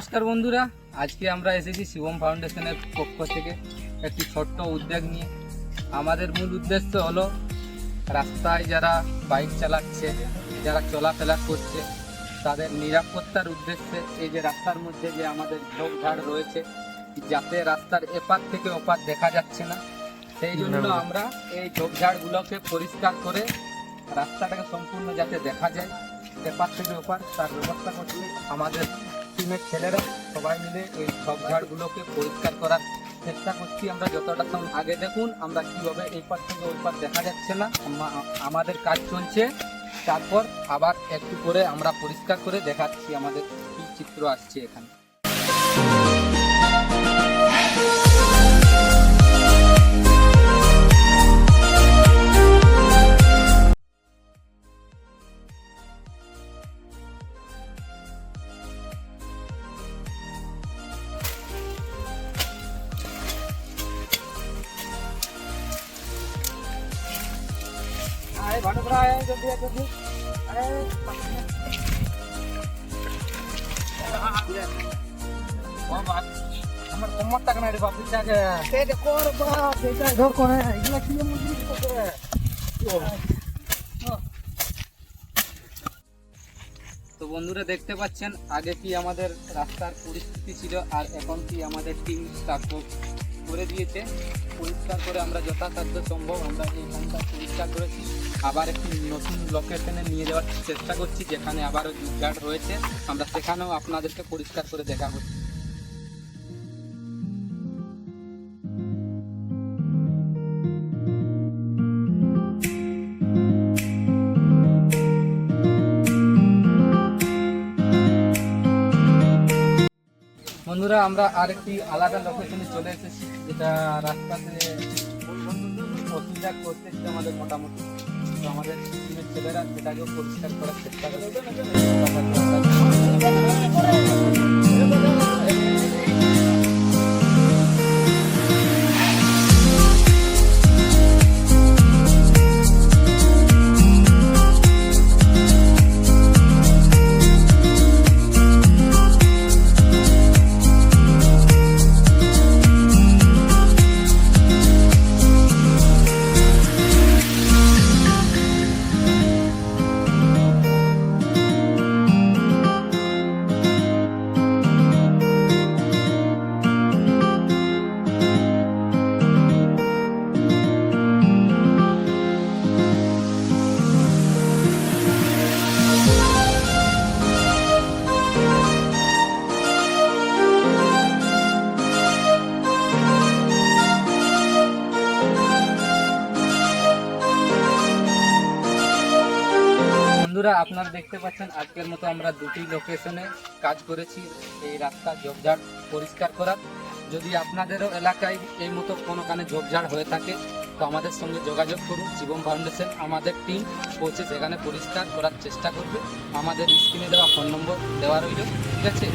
নমস্কার বন্ধুরা, আজকে আমরা এসেছি শিবম ফাউন্ডেশনের পক্ষ থেকে একটি ছোট্ট উদ্যোগ নিয়ে। আমাদের মূল উদ্দেশ্য হলো রাস্তায় যারা বাইক চালাচ্ছে, যারা চলাফেরা করছে, তাদের নিরাপত্তার উদ্দেশ্যে এই যে রাস্তার মধ্যে যে আমাদের ঝোপঝাড় রয়েছে, যাতে রাস্তার এপার থেকে ওপার দেখা যাচ্ছে না, সেই জন্য আমরা এই ঝোপঝাড়গুলোকে পরিষ্কার করে রাস্তাটাকে সম্পূর্ণ যাতে দেখা যায় এপার থেকে ওপার, তার ব্যবস্থা করছি। আমাদের টিমের ছেলেরা সবাই মিলে এই ঝোপঝাড়গুলোকে পরিষ্কার করার চেষ্টা করছি আমরা যতটা সম্ভব। আগে দেখুন আমরা কীভাবে এই পার থেকে ওই পার দেখা যাচ্ছে না, আমাদের কাজ চলছে। তারপর আবার একটু করে আমরা পরিষ্কার করে দেখাচ্ছি আমাদের কী চিত্র আসছে এখানে। আমার কোমর টাকা না রে বাপ, তো বন্ধুরা দেখতে পাচ্ছেন আগে কি আমাদের রাস্তার পরিস্থিতি ছিল আর এখন কি আমাদের টিম স্টাফ করে দিয়েছে। পরিষ্কার করে আমরা যথাসাধ্য সম্ভব আমরা এইখানটা পরিষ্কার করেছি। আবার একটি নতুন লোকেশনে নিয়ে যাওয়ার চেষ্টা করছি, যেখানে আবারও ঝোপঝাড় রয়েছে, আমরা সেখানেও আপনাদেরকে পরিষ্কার করে দেখাবো। বন্ধুরা আমরা আরেকটি আলাদা লোকেশনে চলে এসেছি, যেটা রাস্তাতে অসুবিধা করতেছে আমাদের মোটামুটি। তো আমাদের টিমের ছেলেরা সেটাকেও পরিষ্কার করার চেষ্টা করে। বন্ধুরা আপনারা দেখতে পাচ্ছেন আজকের মতো আমরা দুটি লোকেশনে কাজ করেছি এই রাস্তা ঝোপঝাড় পরিষ্কার করার। যদি আপনাদেরও এলাকায় এই মতো কোনোখানে ঝোপঝাড় হয়ে থাকে তো আমাদের সঙ্গে যোগাযোগ করুন। শিবম ফাউন্ডেশন আমাদের টিম পৌঁছে সেখানে পরিষ্কার করার চেষ্টা করবে। আমাদের স্ক্রিনে দেওয়া ফোন নম্বর দেওয়া রইল, ঠিক আছে।